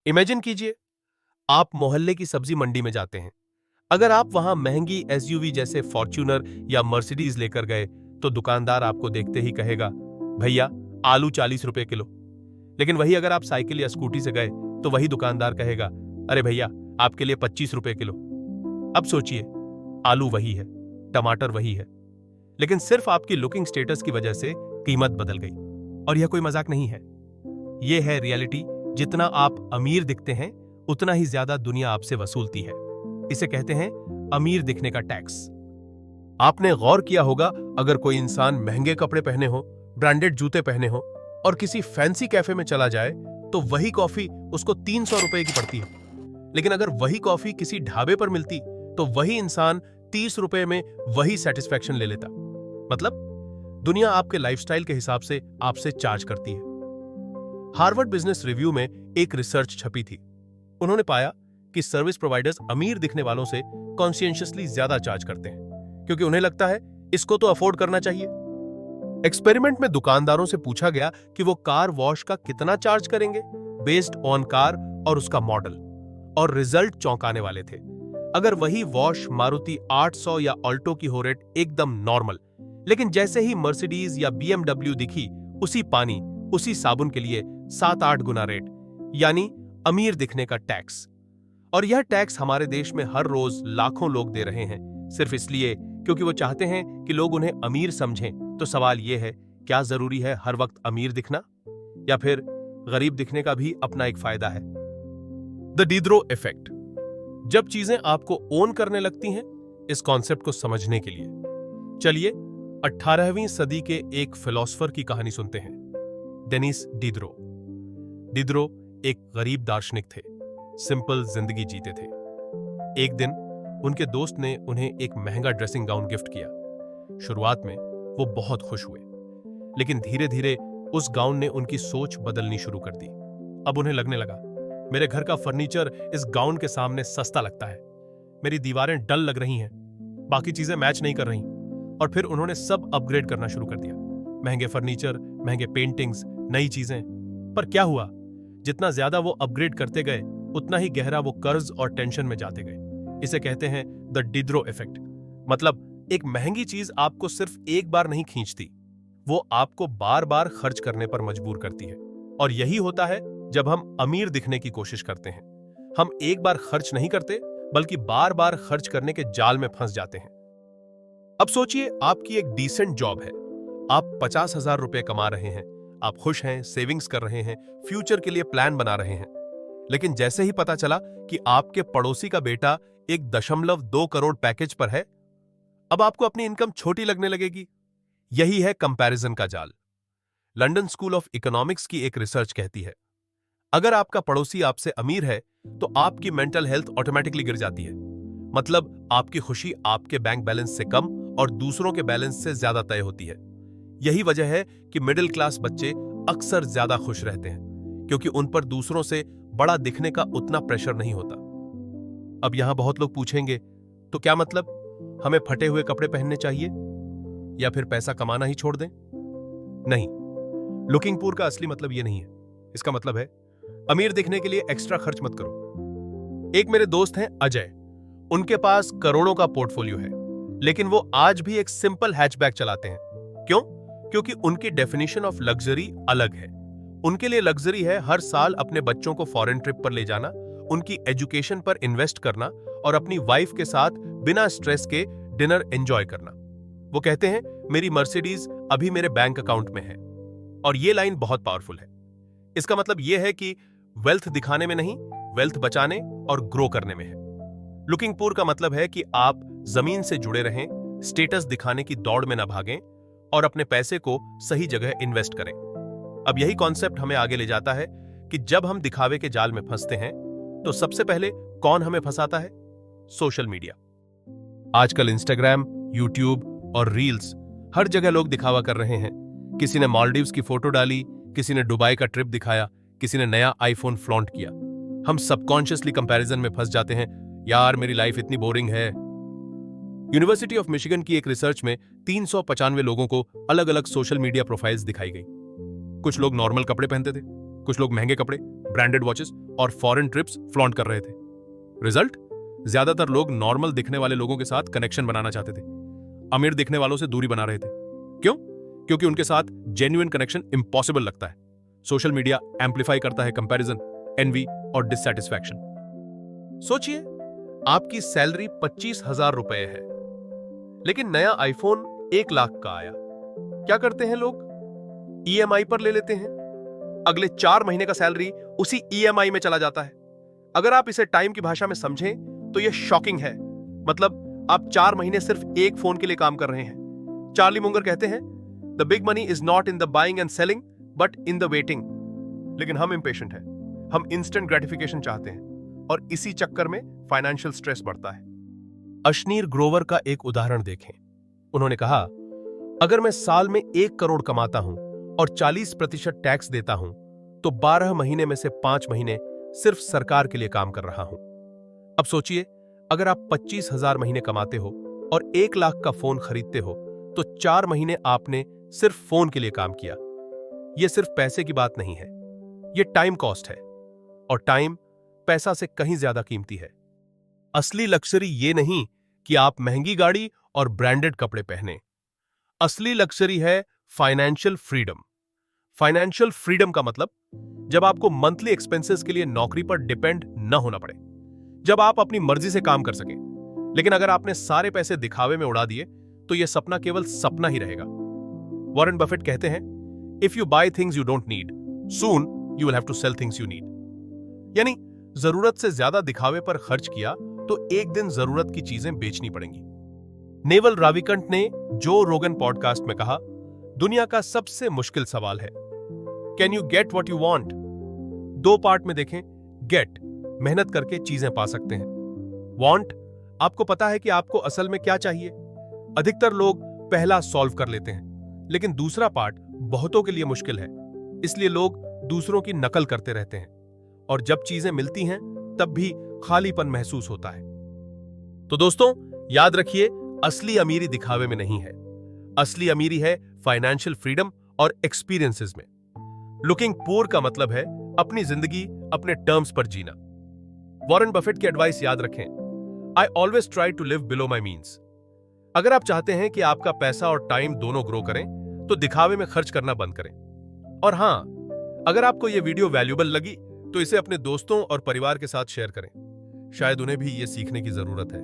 Imagine कीजिए, आप मोहल्ले की सब्जी मंडी में जाते हैं। अगर आप वहां महंगी एसयूवी जैसे फॉर्च्यूनर या मर्सिडीज लेकर गए तो दुकानदार आपको देखते ही कहेगा, भैया आलू 40 रुपए किलो। लेकिन वही अगर आप साइकिल या स्कूटी से गए तो वही दुकानदार कहेगा, अरे भैया आपके लिए 25 रुपए किलो। अब सोचिए, आलू वही है, टमाटर वही है, लेकिन सिर्फ आपकी लुकिंग स्टेटस की वजह से कीमत बदल गई। और यह कोई मजाक नहीं है, यह है रियलिटी। जितना आप अमीर दिखते हैं उतना ही ज्यादा दुनिया आपसे वसूलती है। इसे कहते हैं अमीर दिखने का टैक्स। आपने गौर किया होगा, अगर कोई इंसान महंगे कपड़े पहने हो, ब्रांडेड जूते पहने हो और किसी फैंसी कैफे में चला जाए तो वही कॉफी उसको 300 रुपए की पड़ती है। लेकिन अगर वही कॉफी किसी ढाबे पर मिलती तो वही इंसान 30 रुपए में वही सेटिस्फैक्शन ले लेता। मतलब दुनिया आपके लाइफस्टाइल के हिसाब से आपसे चार्ज करती है। हार्वर्ड बिजनेस रिव्यू में एक रिसर्च छपी थी। उन्होंने पाया कि सर्विस प्रोवाइडर्स अमीर दिखने वालों से कॉन्शियसली ज्यादा चार्ज करते हैं, क्योंकि उन्हें लगता है इसको तो अफोर्ड करना चाहिए। एक्सपेरिमेंट में दुकानदारों से पूछा गया कि वो कार वॉश का कितना चार्ज करेंगे बेस्ड ऑन कार और उसका मॉडल, और रिजल्ट चौंकाने वाले थे। अगर वही वॉश मारुति 800 या ऑल्टो की हो रेट एकदम नॉर्मल, लेकिन जैसे ही मर्सिडीज या BMW दिखी, उसी पानी उसी साबुन के लिए 7-8 गुना रेट, यानी अमीर दिखने का टैक्स। और यह टैक्स हमारे देश में हर रोज लाखों लोग दे रहे हैं, सिर्फ इसलिए क्योंकि वो चाहते हैं कि लोग उन्हें अमीर समझें। तो सवाल यह है, क्या जरूरी है हर वक्त अमीर दिखना, या फिर गरीब दिखने का भी अपना एक फायदा है? The Diderot effect. जब चीजें आपको ओन करने लगती हैं, इस कॉन्सेप्ट को समझने के लिए चलिए 18वीं सदी के एक फिलोसोफर की कहानी सुनते हैं, डेनिस डिद्रो। डिद्रो एक गरीब दार्शनिक थे, सिंपल जिंदगी जीते थे। एक दिन उनके दोस्त ने उन्हें एक महंगा ड्रेसिंग गाउन गिफ्ट किया। शुरुआत में वो बहुत खुश हुए, लेकिन धीरे धीरे उस गाउन ने उनकी सोच बदलनी शुरू कर दी। अब उन्हें लगने लगा, मेरे घर का फर्नीचर इस गाउन के सामने सस्ता लगता है, मेरी दीवारें डल लग रही हैं, बाकी चीजें मैच नहीं कर रही। और फिर उन्होंने सब अपग्रेड करना शुरू कर दिया, महंगे फर्नीचर, महंगे पेंटिंग्स, नई चीजें। पर क्या हुआ, जितना ज्यादा वो अपग्रेड करते गए उतना ही गहरा वो कर्ज और टेंशन में जाते गए। इसे कहते हैं द डिद्रो इफेक्ट। मतलब एक महंगी चीज आपको सिर्फ एक बार नहीं खींचती, वो आपको बार बार खर्च करने पर मजबूर करती है। और यही होता है जब हम अमीर दिखने की कोशिश करते हैं। हम एक बार खर्च नहीं करते, बल्कि बार बार खर्च करने के जाल में फंस जाते हैं। अब सोचिए, आपकी एक डिसेंट जॉब है, आप 50,000 रुपए कमा रहे हैं, आप खुश हैं, सेविंग्स कर रहे हैं, फ्यूचर के लिए प्लान बना रहे हैं। लेकिन जैसे ही पता चला कि आपके पड़ोसी का बेटा 1.2 करोड़ पैकेज पर है, अब आपको अपनी इनकम छोटी लगने लगेगी। यही है कंपैरिजन का जाल। लंदन स्कूल ऑफ इकोनॉमिक्स की एक रिसर्च कहती है, अगर आपका पड़ोसी आपसे अमीर है तो आपकी मेंटल हेल्थ ऑटोमेटिकली गिर जाती है। मतलब आपकी खुशी आपके बैंक बैलेंस से कम और दूसरों के बैलेंस से ज्यादा तय होती है। यही वजह है कि मिडिल क्लास बच्चे अक्सर ज्यादा खुश रहते हैं, क्योंकि उन पर दूसरों से बड़ा दिखने का उतना प्रेशर नहीं होता। अब यहां बहुत लोग पूछेंगे, तो क्या मतलब हमें फटे हुए कपड़े पहनने चाहिए या फिर पैसा कमाना ही छोड़ दें? नहीं, लुकिंग पुअर का असली मतलब यह नहीं है। इसका मतलब है अमीर दिखने के लिए एक्स्ट्रा खर्च मत करो। एक मेरे दोस्त हैं अजय, उनके पास करोड़ों का पोर्टफोलियो है, लेकिन वो आज भी एक सिंपल हैचबैक चलाते हैं। क्यों? क्योंकि उनकी डेफिनेशन ऑफ लग्जरी अलग है। उनके लिए लग्जरी है हर साल अपने बच्चों को फॉरेन ट्रिप पर ले जाना, उनकी एजुकेशन पर इन्वेस्ट करना और अपनी वाइफ के साथ बिना स्ट्रेस के डिनर एंजॉय करना। वो कहते हैं, मेरी मर्सिडीज अभी मेरे बैंक अकाउंट में है। और ये लाइन बहुत पावरफुल है। इसका मतलब यह है कि वेल्थ दिखाने में नहीं, वेल्थ बचाने और ग्रो करने में है। लुकिंग पुअर का मतलब है कि आप जमीन से जुड़े रहें, स्टेटस दिखाने की दौड़ में न भागें और अपने पैसे को सही जगह इन्वेस्ट करें। अब यही कॉन्सेप्ट हमें आगे ले जाता है कि जब हम दिखावे के जाल में फंसते हैं तो सबसे पहले कौन हमें फंसाता है? Social media. आजकल इंस्टाग्राम, यूट्यूब और रील्स, हर जगह लोग दिखावा कर रहे हैं। किसी ने मालदीव्स की फोटो डाली, किसी ने दुबई का ट्रिप दिखाया, किसी ने नया आईफोन फ्लॉन्ट किया। हम सबकॉन्शियसली कंपैरिजन में फंस जाते हैं, यार मेरी लाइफ इतनी बोरिंग है। यूनिवर्सिटी ऑफ मिशिगन की एक रिसर्च में 395 लोगों को अलग अलग सोशल मीडिया प्रोफाइल्स दिखाई गई। कुछ लोग नॉर्मल कपड़े पहनते थे, कुछ लोग महंगे कपड़े, ब्रांडेड वॉचेस और फॉरेन ट्रिप्स फ्लॉन्ट कर रहे थे। रिजल्ट, ज्यादातर लोग नॉर्मल दिखने वाले लोगों के साथ कनेक्शन बनाना चाहते थे, अमीर दिखने वालों से दूरी बना रहे थे। क्यों? क्योंकि उनके साथ जेन्युइन कनेक्शन इम्पॉसिबल लगता है। सोशल मीडिया एम्पलीफाई करता है कंपैरिजन, एनवी और डिससैटिस्फैक्शन। सोचिए, आपकी सैलरी 25,000 रुपए है, लेकिन नया आईफोन 1 लाख का आया। क्या करते हैं लोग? ईएमआई पर ले लेते हैं। अगले 4 महीने का सैलरी उसी ईएमआई में चला जाता है। अगर आप इसे टाइम की भाषा में समझें तो यह शॉकिंग है। मतलब आप 4 महीने सिर्फ एक फोन के लिए काम कर रहे हैं। चार्ली मुंगर कहते हैं, the big money is not in the buying and selling but in the waiting. लेकिन हम इंपेशेंट हैं, हम इंस्टेंट ग्रेटिफिकेशन चाहते हैं और इसी चक्कर में फाइनेंशियल स्ट्रेस बढ़ता है। अशनीर ग्रोवर का एक उदाहरण देखें। उन्होंने कहा, अगर मैं साल में 1 करोड़ कमाता हूं और 40% टैक्स देता हूं, तो 12 महीने में से 5 महीने सिर्फ सरकार के लिए काम कर रहा हूं। अब सोचिए, अगर आप 25,000 महीने कमाते हो और 1 लाख का फोन खरीदते हो, तो 4 महीने आपने सिर्फ फोन के लिए काम किया। यह सिर्फ पैसे की बात नहीं है, यह टाइम कॉस्ट है, और टाइम पैसा से कहीं ज्यादा कीमती है। असली लक्जरी ये नहीं कि आप महंगी गाड़ी और ब्रांडेड कपड़े पहने। असली लक्जरी है फाइनेंशियल फ्रीडम। फाइनेंशियल फ्रीडम का मतलब जब आपको मंथली एक्सपेंसेस के लिए नौकरी पर डिपेंड न होना पड़े, जब आप अपनी मर्जी से काम कर सकें। लेकिन अगर आपने सारे पैसे दिखावे में उड़ा दिए, तो यह सपना केवल सपना ही रहेगा। वॉरेन बफेट कहते हैं, if you buy things you don't need, soon you will have to sell things you need. यानी जरूरत से ज्यादा दिखावे पर खर्च किया तो एक दिन जरूरत की चीजें बेचनी पड़ेंगी। नेवल राविकंट ने जो रोगन पॉडकास्ट में कहा, दुनिया का सबसे मुश्किल सवाल है, can you get what you want? 2 part में देखें। गेट, मेहनत करके चीजें पा सकते हैं। वांट, आपको पता है कि आपको असल में क्या चाहिए। अधिकतर लोग पहला सॉल्व कर लेते हैं, लेकिन दूसरा पार्ट बहुतों के लिए मुश्किल है। इसलिए लोग दूसरों की नकल करते रहते हैं, और जब चीजें मिलती हैं तब भी खालीपन महसूस होता है। तो दोस्तों, याद रखिए, असली अमीरी दिखावे में नहीं है। असली अमीरी है फाइनेंशियल फ्रीडम और एक्सपीरियंसेस में। लुकिंग पुअर का मतलब है अपनी जिंदगी अपने टर्म्स पर जीना। वॉरेन बफेट की एडवाइस याद रखें, I always try to live below my means. अगर आप चाहते हैं कि आपका पैसा और टाइम दोनों ग्रो करें, तो दिखावे में खर्च करना बंद करें। और हां, अगर आपको यह वीडियो वैल्यूएबल लगी तो इसे अपने दोस्तों और परिवार के साथ शेयर करें। शायद उन्हें भी यह सीखने की जरूरत है।